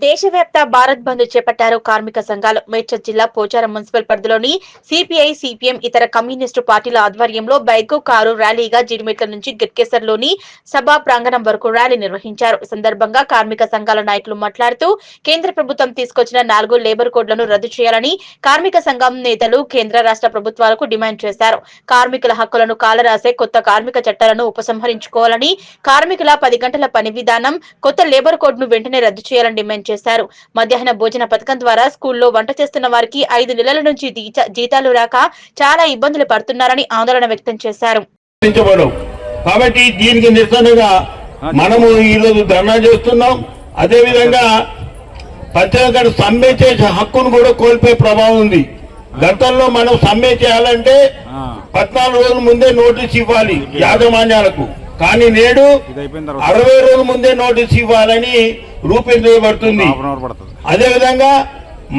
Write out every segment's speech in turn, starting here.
దేశవ్యాప్త భారత్ బంద్ చేపట్టారు కార్మిక సంఘాలు. మేడ్చల్ జిల్లా పోచారం మున్సిపల్ పరిధిలోని సిపిఐ, సిపిఎం ఇతర కమ్యూనిస్టు పార్టీల ఆధ్వర్యంలో బైకు, కారు ర్యాలీగా జీడిమెట్ల నుంచి గట్కేసర్లోని సభా ప్రాంగణం వరకు ర్యాలీ నిర్వహించారు. ఈ సందర్భంగా కార్మిక సంఘాల నాయకులు మాట్లాడుతూ కేంద్ర ప్రభుత్వం తీసుకొచ్చిన 4 లేబర్ కోడ్లను రద్దు చేయాలని కార్మిక సంఘం నేతలు కేంద్ర రాష్ట్ర ప్రభుత్వాలకు డిమాండ్ చేశారు. కార్మికుల హక్కులను కాలరాసే కొత్త కార్మిక చట్టాలను ఉపసంహరించుకోవాలని, కార్మికుల 10 గంటల పని విధానం, కొత్త లేబర్ కోడ్ ను వెంటనే రద్దు చేయాలని డిమాండ్ చేశారు. మధ్యాహ్న భోజన పథకం ద్వారా స్కూల్లో వంట చేస్తున్న వారికి 5 నెలల నుంచి జీతాలు రాక చాలా ఇబ్బందులు పడుతున్నారని ఆందోళన వ్యక్తం చేశారు. కాబట్టి దీనికి నిరసనగా మనము ఈరోజు ధర్నా చేస్తున్నాం. అదే విధంగా ప్రత్యేకంగా సమ్మె చేసే హక్కును కూడా కోల్పోయే ప్రభావం ఉంది. గతంలో మనం సమ్మె చేయాలంటే 14 రోజుల ముందే నోటీస్ ఇవ్వాలి యాజమాన్యాలకు. కానీ నేడు 60 రోజుల ముందే నోటీస్ ఇవ్వాలని రూపొందించబడుతుంది. అదేవిధంగా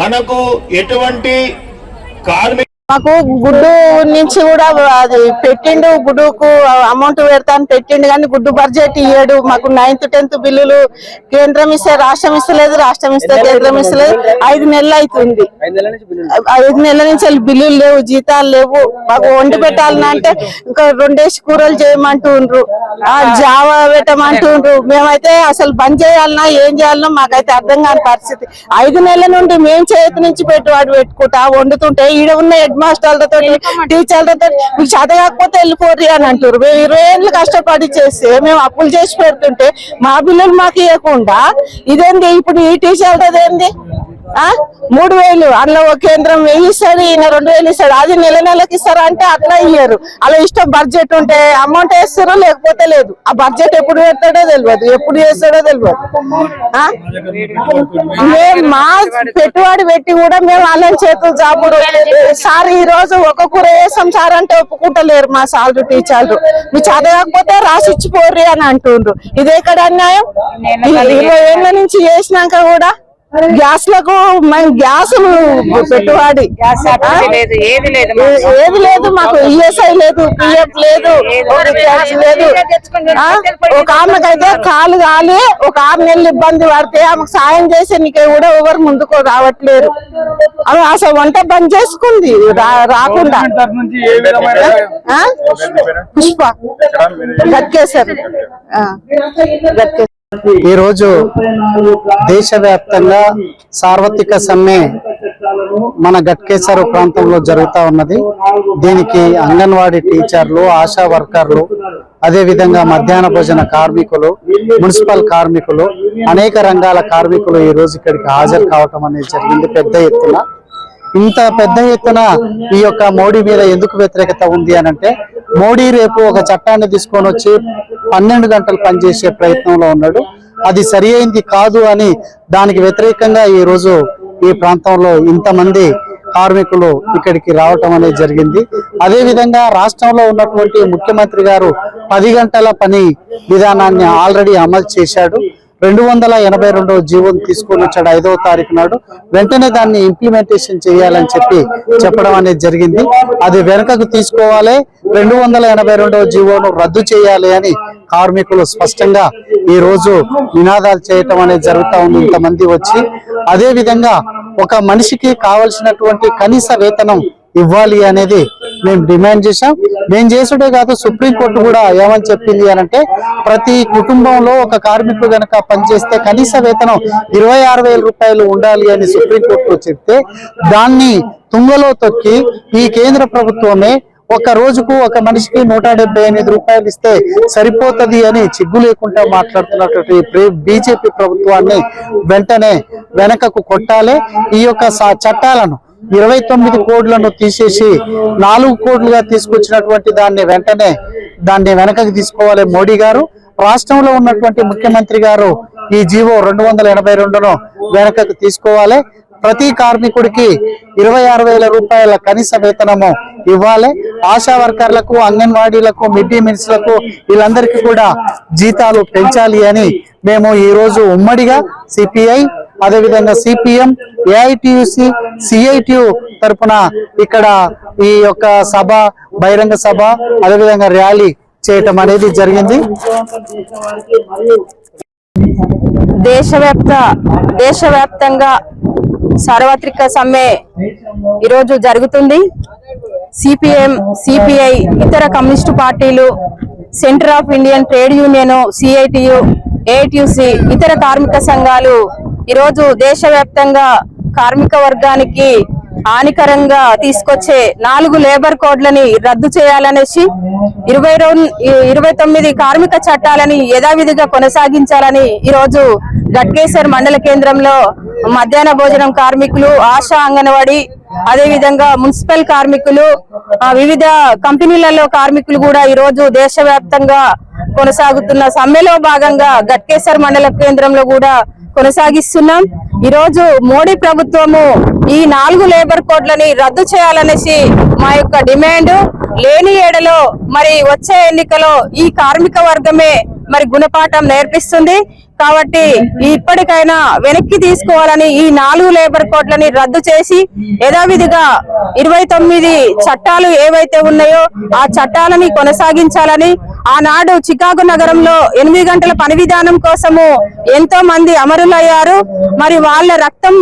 మనకు ఎటువంటి కార్మిక మాకు గుడ్డు నుంచి కూడా అది పెట్టిండు, గుడ్డుకు అమౌంట్ పెడతాను పెట్టిండు కానీ గుడ్డు బడ్జెట్ ఇయ్యాడు. మాకు 9th 10th బిల్లులు కేంద్రం ఇస్తే రాష్ట్రం ఇస్తలేదు, రాష్ట్రం ఇస్తే కేంద్రం ఇస్తలేదు. 5 నెలలు అవుతుంది. 5 నెలల నుంచి బిల్లులు లేవు, జీతాలు లేవు. మాకు వండి పెట్టాలన్నా అంటే ఇంకా 2 కూరలు చేయమంటుండ్రు, జావా పెట్టమంటుండ్రు. మేమైతే అసలు బంద్ చేయాలన్నా ఏం చేయాలన్నా మాకైతే అర్థం కాని పరిస్థితి. 5 నెలల నుండి మేము చేతి నుంచి పెట్టుబడి పెట్టుకుంటా వండుతుంటే ఈడ ఉన్న హెడ్ మాస్టర్లతో టీచర్లతో మీకు చేత కాకపోతే వెళ్ళిపోర్రి అని అంటారు. మేము 20 ఏళ్ళు కష్టపడి చేస్తే మేము అప్పులు చేసి పెడుతుంటే మా బిల్లులు మాకు ఇవ్వకుండా ఇదేంది ఇప్పుడు ఈ టీచర్లది ఏంది? 3000 అందులో కేంద్రం 1000 ఇస్తాడు, ఈయన 2000 ఇస్తాడు. అది నెల నెలకి ఇస్తారా అంటే అట్లా ఇయ్యారు. అలా ఇష్టం బడ్జెట్ ఉంటే అమౌంట్ వేస్తారో లేకపోతే లేదు. ఆ బడ్జెట్ ఎప్పుడు పెడతాడో తెలియదు, ఎప్పుడు చేస్తాడో తెలియదు. మేము మా పెట్టుబడి పెట్టి కూడా మేము అలాంటి చేతులు చాపుడు. సార్ ఈ రోజు ఒక కూర వేసాం సార్ అంటే ఒప్పుకుంటలేరు మా సార్లు టీచర్లు. మీ చదవకపోతే రాసిచ్చిపోర్రి అని అంటుండ్రు. ఇది ఎక్కడ అన్యాయం? 20 ఏళ్ల నుంచి చేసినాక కూడా గ్యాస్లకు గ్యాసులు పెట్టుబడి ఏది లేదు. మాకు ఈఎస్ఐ లేదు, పిఎఫ్ లేదు, లేదు. ఒక ఆమెకైతే కాలు కాలి ఒక 6 నెలలు ఇబ్బంది పడితే ఆమెకు సాయం చేసే నీకే కూడా ఎవరు ముందుకు రావట్లేరు. ఆమె అసలు వంట బంద్ చేసుకుంది రాకుండా. పుష్ప గట్కేసర్. ఈ రోజు దేశవ్యాప్తంగా సార్వత్రిక సమ్మె మన గట్కేసర్ ప్రాంతంలో జరుగుతూ ఉన్నది. దీనికి అంగన్వాడీ టీచర్లు, ఆశా వర్కర్లు, అదే విధంగా మధ్యాహ్న భోజన కార్మికులు, మున్సిపల్ కార్మికులు, అనేక రంగాల కార్మికులు ఈ రోజు ఇక్కడికి హాజరు కావటం అనేది జరిగింది పెద్ద ఎత్తున. ఇంత పెద్ద ఎత్తున ఈ యొక్క మోడీ మీద ఎందుకు వ్యతిరేకత ఉంది అని అంటే, మోడీ రేపు ఒక చట్టాన్ని తీసుకొని వచ్చి 12 గంటలు పనిచేసే ప్రయత్నంలో ఉన్నాడు. అది సరి అయింది కాదు అని దానికి వ్యతిరేకంగా ఈ రోజు ఈ ప్రాంతంలో ఇంతమంది కార్మికులు ఇక్కడికి రావటం అనేది జరిగింది. అదే విధంగా రాష్ట్రంలో ఉన్నటువంటి ముఖ్యమంత్రి గారు 10 గంటల పని విధానాన్ని ఆల్రెడీ అమలు చేశాడు. 282వ జీవోను తీసుకొని వచ్చాడు 5వ తారీఖు నాడు. వెంటనే దాన్ని ఇంప్లిమెంటేషన్ చేయాలని చెప్పడం అనేది జరిగింది. అది వెనకకు తీసుకోవాలి, 282వ జీవోను రద్దు చేయాలి అని కార్మికులు స్పష్టంగా ఈ రోజు నినాదాలు చేయటం అనేది జరుగుతూ ఉంది ఇంతమంది వచ్చి. అదే విధంగా ఒక మనిషికి కావలసినటువంటి కనీస వేతనం ఇవ్వాలి అనేది మేము డిమాండ్ చేశాం. మేము చేసుడే కాదు, సుప్రీంకోర్టు కూడా ఏమని చెప్పింది అనంటే, ప్రతి కుటుంబంలో ఒక కార్మికుడు కనుక పనిచేస్తే కనీస వేతనం 26,000 రూపాయలు ఉండాలి అని సుప్రీంకోర్టు చెప్తే, దాన్ని తుంగలో తొక్కి ఈ కేంద్ర ప్రభుత్వమే ఒక రోజుకు ఒక మనిషికి 178 రూపాయలు ఇస్తే సరిపోతుంది అని చిగ్గు లేకుండా మాట్లాడుతున్నటువంటి బీజేపీ ప్రభుత్వాన్ని వెంటనే వెనకకు కొట్టాలి. ఈ యొక్క చట్టాలను 29 కోడ్లను తీసేసి 4 కోడ్లుగా తీసుకొచ్చినటువంటి దాన్ని వెనకకి తీసుకోవాలి మోడీ గారు. రాష్ట్రంలో ఉన్నటువంటి ముఖ్యమంత్రి గారు ఈ జీవో 282ను వెనకకు తీసుకోవాలి. ప్రతి కార్మికుడికి 26,000 రూపాయల కనీస వేతనము ఇవ్వాలి. ఆశా వర్కర్లకు, అంగన్వాడీలకు, మిడ్ డే మీల్స్లకు వీళ్ళందరికీ కూడా జీతాలు పెంచాలి అని మేము ఈ రోజు ఉమ్మడిగా సిపిఐ, అదే విధంగా సిపిఎం, ఏఐటియుసి, సిఐటియు తరపున ఇక్కడ ఈ యొక్క సభ, బహిరంగ సభ, అదే విధంగా ర్యాలీ చేయటం అనేది జరిగింది. దేశవ్యాప్తంగా సార్వత్రిక సమ్మె ఈరోజు జరుగుతుంది. సిపిఎం, సిపిఐ, ఇతర కమ్యూనిస్టు పార్టీలు, centre of Indian trade union, CITU, AITUC, ఇతర కార్మిక సంఘాలు ఈరోజు దేశవ్యాప్తంగా కార్మిక వర్గానికి హానికరంగా తీసుకొచ్చే 4 లేబర్ కోడ్లని రద్దు చేయాలనేసి 29 కార్మిక చట్టాలని యథావిధిగా కొనసాగించాలని ఈరోజు గట్కేసర్ మండల కేంద్రంలో మధ్యాహ్న భోజనం కార్మికులు, ఆశా, అంగన్వాడీ, అదే విధంగా మున్సిపల్ కార్మికులు, వివిధ కంపెనీలలో కార్మికులు కూడా ఈరోజు దేశవ్యాప్తంగా కొనసాగుతున్న సమ్మెలో భాగంగా గట్కేసర్ మండల కేంద్రంలో కూడా కొనసాగిస్తున్నాం. ఈరోజు మోడీ ప్రభుత్వము ఈ 4 లేబర్ కోడ్లని రద్దు చేయాలనేసి మా యొక్క డిమాండ్. లేని ఏడలో మరి వచ్చే ఎన్నికలో ఈ కార్మిక వర్గమే మరి గుణపాఠం నేర్పిస్తుంది. కాబట్టి ఇప్పటికైనా వెనక్కి తీసుకోవాలని ఈ 4 లేబర్ కోడ్లని రద్దు చేసి యథావిధిగా 29 చట్టాలు ఏవైతే ఉన్నాయో ఆ చట్టాలని కొనసాగించాలని, ఆనాడు చికాగో నగరంలో 8 గంటల పని విధానం కోసము ఎంతో మంది అమరులయ్యారు. మరి వాళ్ళ రక్తం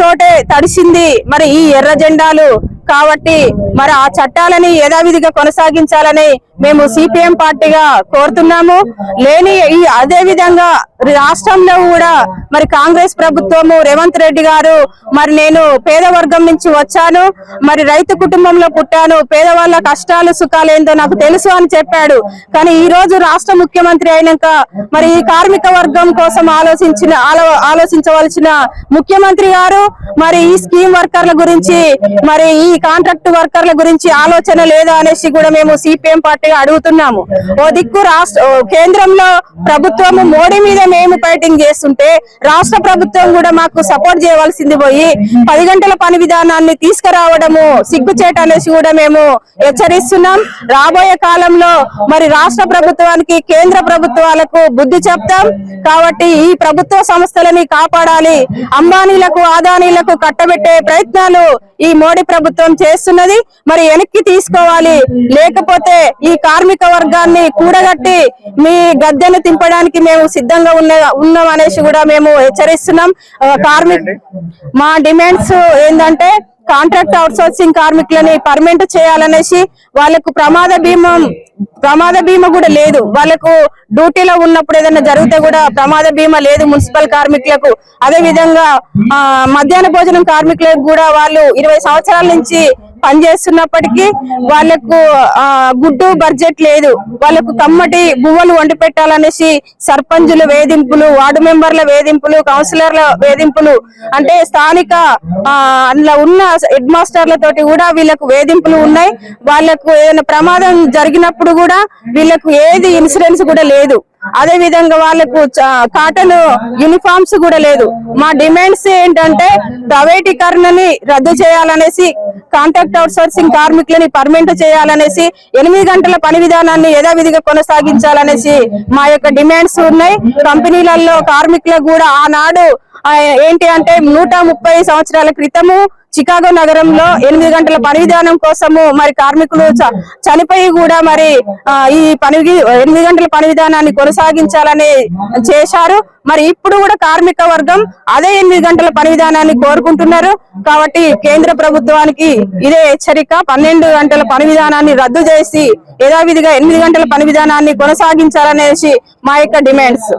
తోటే తడిసింది మరి ఈ ఎర్ర జెండాలు. కాబట్టి మరి ఆ చట్టాలని యథావిధిగా కొనసాగించాలని మేము సిపిఎం పార్టీగా కోరుతున్నాము. అదే విధంగా రాష్ట్రంలో కూడా మరి కాంగ్రెస్ ప్రభుత్వము, రేవంత్ రెడ్డి గారు మరి నేను పేద వర్గం నుంచి వచ్చాను, మరి రైతు కుటుంబంలో పుట్టాను, పేదవాళ్ళ కష్టాలు సుఖాలు ఏందో నాకు తెలుసు అని చెప్పాడు. కానీ ఈ రోజు రాష్ట్ర ముఖ్యమంత్రి అయినాక మరి ఈ కార్మిక వర్గం కోసం ఆలోచించవలసిన ముఖ్యమంత్రి గారు మరి ఈ స్కీమ్ వర్కర్ల గురించి, మరి ఈ కాంట్రాక్ట్ వర్కర్ల గురించి ఆలోచన లేదా అనేసి కూడా మేము సిపిఎం పార్టీగా అడుగుతున్నాము. ఓ దిక్కు కేంద్రంలో ప్రభుత్వము మోడీ మీద మేము ఫైటింగ్ చేస్తుంటే రాష్ట్ర ప్రభుత్వం కూడా మాకు సపోర్ట్ చేయవలసింది పోయి 10 గంటల పని విధానాన్ని తీసుకురావడము సిగ్గుచేట అనేసి కూడా మేము హెచ్చరిస్తున్నాం. రాబోయే కాలంలో మరి రాష్ట్ర ప్రభుత్వానికి, కేంద్ర ప్రభుత్వాలకు బుద్ధి చెప్తాం. కాబట్టి ఈ ప్రభుత్వ సంస్థలని కాపాడాలి. అంబానీలకు, ఆదానీలకు కట్టబెట్టే ప్రయత్నాలు ఈ మోడీ ప్రభుత్వం చేస్తున్నది. మరి వెనక్కి తీసుకోవాలి. లేకపోతే ఈ కార్మిక వర్గాన్ని కూడగట్టి మీ గద్దెను తింపడానికి మేము సిద్ధంగా ఉన్నాం అనేసి కూడా మేము హెచ్చరిస్తున్నాం. మా డిమాండ్స్ ఏంటంటే కాంట్రాక్ట్ అవుట్సోర్సింగ్ కార్మికులని పర్మనెంట్ చేయాలనేసి, వాళ్ళకు ప్రమాద బీమా కూడా లేదు. వాళ్ళకు డ్యూటీలో ఉన్నప్పుడు ఏదైనా జరిగితే కూడా ప్రమాద బీమా లేదు మున్సిపల్ కార్మికులకు. అదే విధంగా మధ్యాహ్న భోజనం కార్మికులకు కూడా వాళ్ళు 20 సంవత్సరాల నుంచి పనిచేస్తున్నప్పటికీ వాళ్ళకు గుడ్డు బడ్జెట్ లేదు. వాళ్ళకు కమ్మటి బువ్వలు వండి పెట్టాలనేసి సర్పంచుల వేధింపులు, వార్డు మెంబర్ల వేధింపులు, కౌన్సిలర్ల వేధింపులు, అంటే స్థానిక అందులో ఉన్న హెడ్ మాస్టర్లతోటి కూడా వీళ్ళకు వేధింపులు ఉన్నాయి. వాళ్ళకు ఏదైనా ప్రమాదం జరిగినప్పుడు కూడా వీళ్ళకు ఏది ఇన్సూరెన్స్ కూడా లేదు. అదే విధంగా వాళ్ళకు కాటన్ యూనిఫామ్స్ కూడా లేదు. మా డిమాండ్స్ ఏంటంటే ప్రైవేటీకరణని రద్దు చేయాలనేసి, కాంట్రాక్ట్ అవుట్సోర్సింగ్ కార్మికులని పర్మనెంట్ చేయాలనేసి, 8 గంటల పని విధానాన్ని యథావిధిగా కొనసాగించాలనేసి మా యొక్క డిమాండ్స్ ఉన్నాయి. కంపెనీలలో కార్మికులకు కూడా ఆనాడు ఏంటి అంటే 130 సంవత్సరాల క్రితము చికాగో నగరంలో 8 గంటల పని విధానం కోసము మరి కార్మికులు చనిపోయి కూడా మరి ఈ 8 గంటల పని విధానాన్ని కొనసాగించాలని చేశారు. మరి ఇప్పుడు కూడా కార్మిక వర్గం అదే 8 గంటల పని విధానాన్ని కోరుకుంటున్నారు. కాబట్టి కేంద్ర ప్రభుత్వానికి ఇదే హెచ్చరిక. 12 గంటల పని విధానాన్ని రద్దు చేసి యథావిధిగా 8 గంటల పని విధానాన్ని కొనసాగించాలనేసి మా యొక్క డిమాండ్స్.